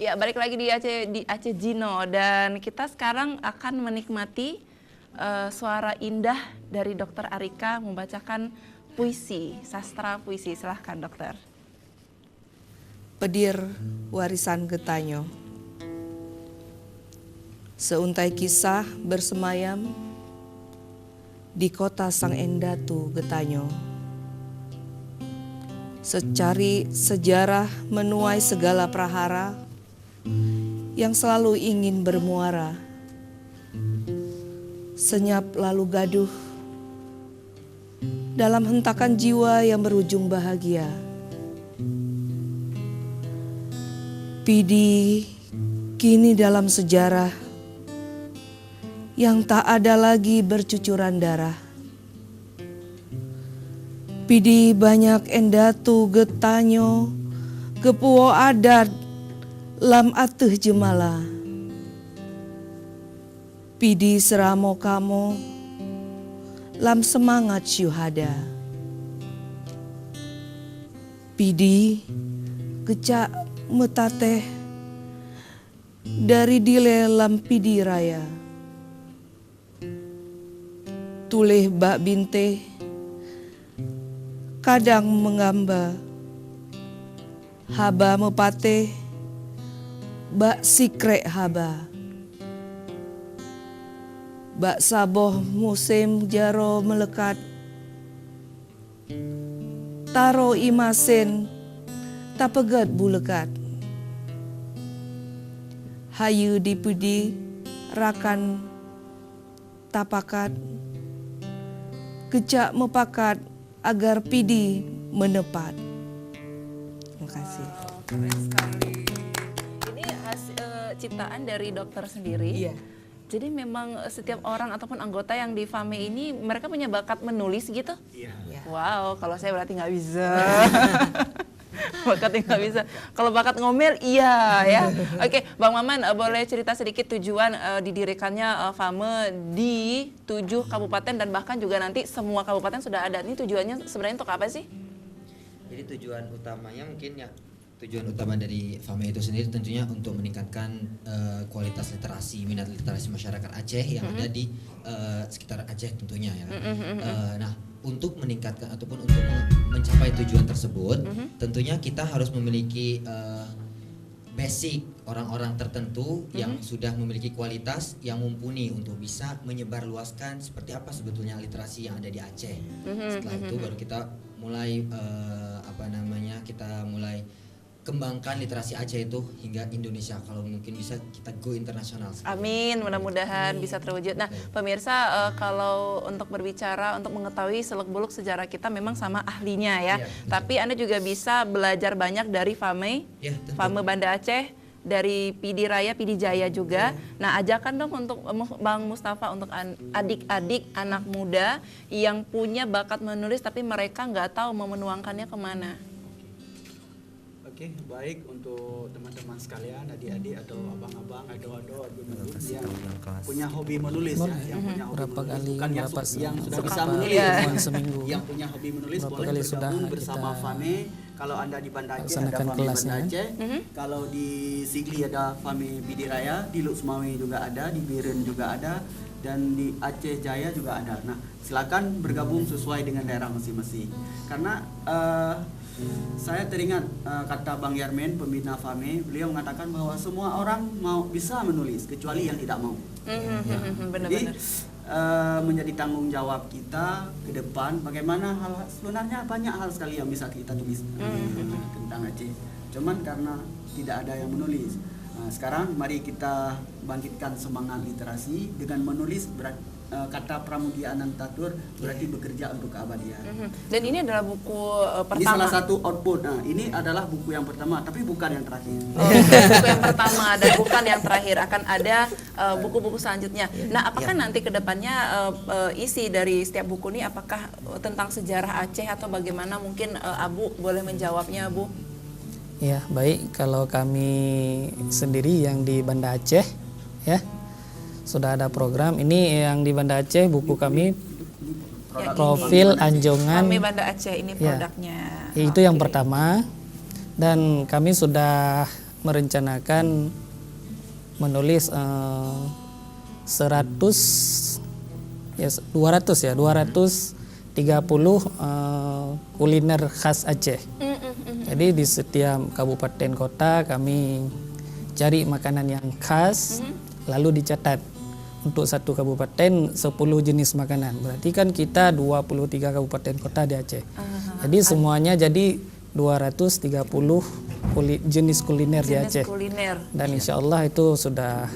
Ya, balik lagi di Aceh Gino, dan kita sekarang akan menikmati suara indah dari Dokter Arika membacakan puisi, sastra puisi. Silahkan dokter. Pedir warisan Getanyo. Seuntai kisah bersemayam di kota Sang Endatu Getanyo. Secari sejarah menuai segala prahara yang selalu ingin bermuara. Senyap lalu gaduh dalam hentakan jiwa yang berujung bahagia. Pidi kini dalam sejarah yang tak ada lagi bercucuran darah. Pidi banyak endatu Getanyo, kepuo adat lam atuh jemala. Pidi seramo kamo lam semangat syuhada. Pidi kecak metateh dari dile lam pidi raya. Tulih bak binte kadang mengamba. Haba mepate bak sikrek haba. Bak saboh musim jaro melekat. Taro imasen tapegat bulekat. Hayu dipudi rakan tapakat. Kecak mepakat agar pidi menepat. Terima kasih. Keren sekali. Ini ciptaan dari dokter sendiri. Iya. Jadi memang setiap orang ataupun anggota yang di FAME ini mereka punya bakat menulis gitu? Iya. Wow, kalau saya berarti nggak bisa. Bakatnya nggak bisa. Kalau bakat ngomel, iya ya. Oke, Bang Maman, boleh cerita sedikit tujuan didirikannya FAME di 7 kabupaten dan bahkan juga nanti semua kabupaten sudah ada. Ini tujuannya sebenarnya untuk apa sih? Jadi tujuan utamanya mungkin ya, tujuan utama dari FAME itu sendiri tentunya untuk meningkatkan kualitas literasi, minat literasi masyarakat Aceh yang ada di sekitar Aceh tentunya ya. Nah, untuk meningkatkan ataupun untuk mencapai tujuan tersebut, tentunya kita harus memiliki basic orang-orang tertentu yang sudah memiliki kualitas yang mumpuni untuk bisa menyebarluaskan seperti apa sebetulnya literasi yang ada di Aceh. Setelah itu baru kita mulai kita mulai kembangkan literasi Aceh itu hingga Indonesia, kalau mungkin bisa kita go internasional. Amin, mudah-mudahan bisa terwujud. Nah, pemirsa, kalau untuk berbicara, untuk mengetahui seluk-beluk sejarah kita memang sama ahlinya ya. Tapi Anda juga bisa belajar banyak dari FAME, FAME Banda Aceh, dari Pidi Raya, Pidi Jaya juga. Nah, ajakan dong untuk Bang Mustafa, untuk adik-adik, anak muda yang punya bakat menulis tapi mereka nggak tahu mau menuangkannya kemana. Oke, baik untuk teman-teman sekalian, adik-adik atau abang-abang, ado-ado, yang punya hobi menulis ya, yang punya hobi berapa menulis, kali bukan yang sudah bisa menulis, seminggu. Yang punya hobi menulis berapa boleh kali bergabung sudah bersama kita FAME. Kalau Anda di Banda Aceh ada laksanakan FAME kelasnya. Banda Aceh, kalau di Sigli ada FAME Pidi Raya, di Luxmawi juga ada, di Biren juga ada, dan di Aceh Jaya juga ada. Nah, silakan bergabung sesuai dengan daerah masing-masing. Karena saya teringat kata Bang Yarmen, pembina FAME, beliau mengatakan bahwa semua orang bisa menulis kecuali yang tidak mau. Jadi menjadi tanggung jawab kita ke depan bagaimana sebenarnya banyak hal sekali yang bisa kita tulis tentang Aceh. Cuman karena tidak ada yang menulis. Nah, sekarang mari kita bangkitkan semangat literasi dengan menulis. Kata Pramudia Anantatur berarti bekerja untuk keabadian. Dan ini adalah buku pertama. Ini salah satu output. Nah, ini adalah buku yang pertama, tapi bukan yang terakhir. Buku yang pertama dan bukan yang terakhir. Akan ada buku-buku selanjutnya. Nah, apakah nanti ke depannya isi dari setiap buku ini apakah tentang sejarah Aceh atau bagaimana? Mungkin Abu boleh menjawabnya, Bu. Ya, baik. Kalau kami sendiri yang di Banda Aceh, ya, sudah ada program. Ini yang di Banda Aceh, buku kami Profil Anjongan. FAME Banda Aceh ini produknya. Itu yang pertama. Dan kami sudah merencanakan menulis 230 kuliner khas Aceh. Jadi di setiap kabupaten kota kami cari makanan yang khas, lalu dicatat untuk satu kabupaten 10 jenis makanan. Berarti kan kita 23 kabupaten kota di Aceh. Jadi semuanya jadi 230 jenis kuliner di Aceh. Kuliner. Dan insya Allah itu sudah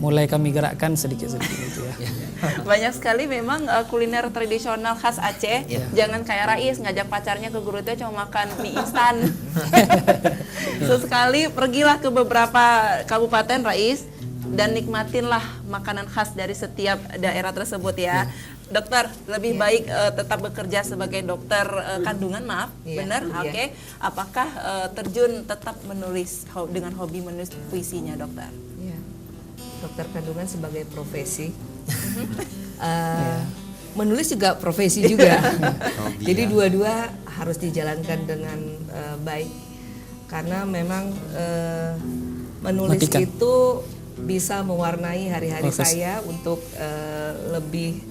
mulai kami gerakkan sedikit-sedikit gitu ya. Banyak sekali memang kuliner tradisional khas Aceh. Jangan kayak Rais ngajak pacarnya ke Gurutnya cuma makan mie instan. Sesekali pergilah ke beberapa kabupaten Rais dan nikmatinlah makanan khas dari setiap daerah tersebut ya. Dokter, lebih baik tetap bekerja sebagai dokter kandungan, maaf, benar? Oke. Apakah terjun tetap menulis dengan hobi menulis puisinya, dokter? Ya. Dokter kandungan sebagai profesi. Menulis juga profesi juga. Jadi dua-dua harus dijalankan dengan baik. Karena memang menulis itu bisa mewarnai hari-hari saya untuk lebih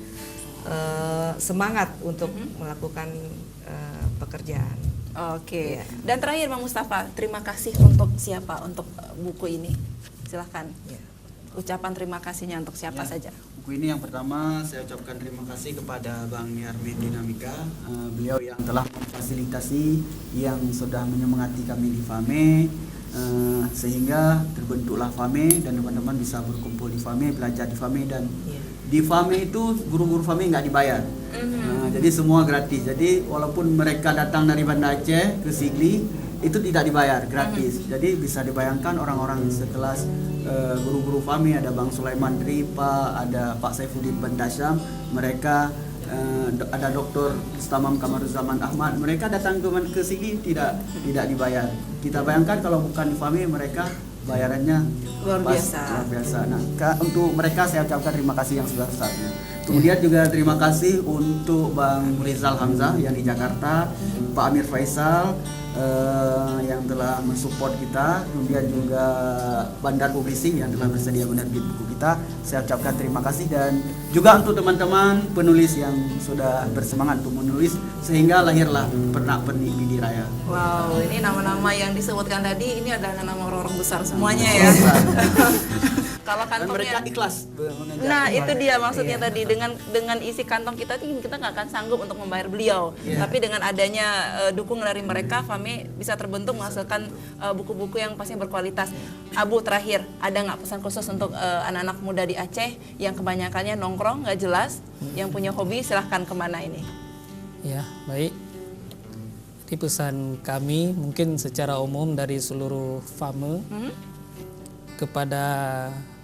semangat untuk melakukan pekerjaan. Oke. Dan terakhir Bang Mustafa, terima kasih untuk siapa untuk buku ini? Silahkan. Ucapan terima kasihnya untuk siapa saja? Buku ini yang pertama saya ucapkan terima kasih kepada Bang Yarmin Dinamika, beliau yang telah memfasilitasi, yang sudah menyemangati kami di FAME, sehingga terbentuklah FAME dan teman-teman bisa berkumpul di FAME, belajar di FAME, dan di FAME itu guru-guru FAME nggak dibayar. Jadi semua gratis. Jadi walaupun mereka datang dari Banda Aceh ke Sigli itu tidak dibayar, gratis. Jadi bisa dibayangkan orang-orang sekelas guru-guru FAME, ada Bang Sulaiman Ripa, ada Pak Saifuddin Bandasyam, mereka ada Dr. Mustamam Kamaruzaman Ahmad, mereka datang ke Sigli tidak dibayar. Kita bayangkan kalau bukan di FAME mereka bayarannya luar biasa. Nah, untuk mereka saya ucapkan terima kasih yang sebesar-besarnya. Kemudian juga terima kasih untuk Bang Rizal Hamzah yang di Jakarta, Pak Amir Faisal yang telah mensupport kita, kemudian juga Bandar Publishing yang telah bersedia menerbit buku kita. Saya ucapkan terima kasih, dan juga untuk teman-teman penulis yang sudah bersemangat untuk menulis sehingga lahirlah Pernak-Pernik Bidi Raya. Wow, ini nama-nama yang disebutkan tadi ini adalah nama orang besar semuanya ya. Kalau Dan mereka kantongnya, ikhlas mengejar. nah itu dia maksudnya tadi, dengan isi kantong kita nggak akan sanggup untuk membayar beliau. Tapi dengan adanya dukungan dari mereka, FAME bisa terbentuk menghasilkan buku-buku yang pastinya berkualitas. Abu, terakhir ada nggak pesan khusus untuk anak-anak muda di Aceh yang kebanyakannya nongkrong nggak jelas, yang punya hobi, silahkan kemana ini? Ya, baik. Jadi pesan kami mungkin secara umum dari seluruh FAME kepada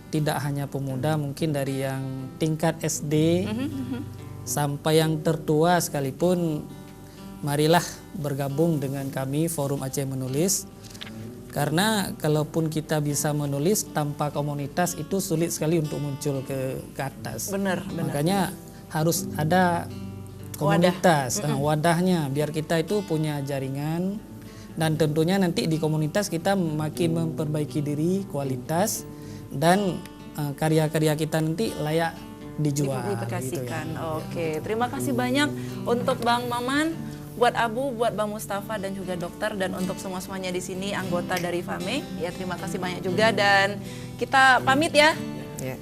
tidak hanya pemuda, mungkin dari yang tingkat SD sampai yang tertua sekalipun, marilah bergabung dengan kami Forum Aceh Menulis. Karena kalaupun kita bisa menulis tanpa komunitas itu sulit sekali untuk muncul ke atas. Benar. Makanya harus ada komunitas, wadahnya, biar kita itu punya jaringan, dan tentunya nanti di komunitas kita makin memperbaiki diri, kualitas, dan karya-karya kita nanti layak dijual. Dipublikasikan. Gitu ya. Oke, terima kasih banyak untuk Bang Maman, buat Abu, buat Bang Mustafa, dan juga dokter, dan untuk semua-semuanya di sini anggota dari FAME. Ya, terima kasih banyak juga, dan kita pamit ya.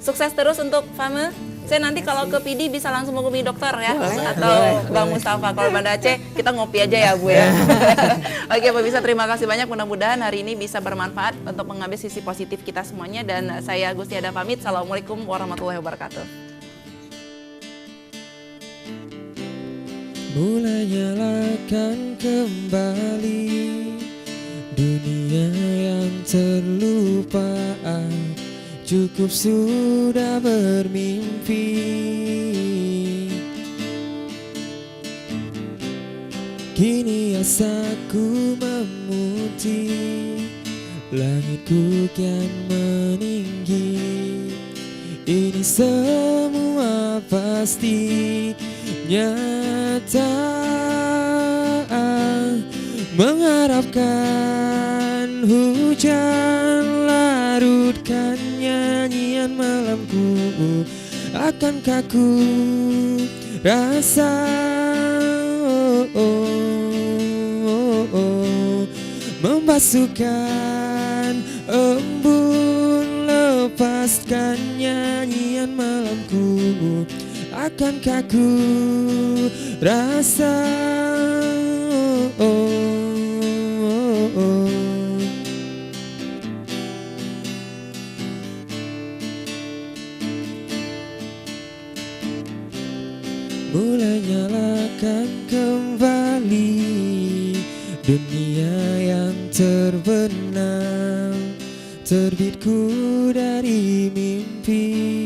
Sukses terus untuk FAME. Saya nanti kalau ke PD bisa langsung menghubungi dokter ya, atau Bang Mustafa. Kalau Banda Aceh kita ngopi aja ya Bu ya. Oke pemirsa, terima kasih banyak, mudah-mudahan hari ini bisa bermanfaat untuk mengambil sisi positif kita semuanya, dan saya Gustiada pamit. Assalamualaikum warahmatullahi wabarakatuh. Mulai nyalakan kembali dunia yang terlupakan. Cukup sudah bermimpi, kini asaku memutih, langitku kian meninggi. Ini semua pasti nyata, mengharapkan hujan larutkan nyanyian malamku, akankah ku rasa membasuhkan embun, lepaskan nyanyian malamku, akankah ku rasa mulai nyalakan kembali dunia yang terbenam, terbitku dari mimpi.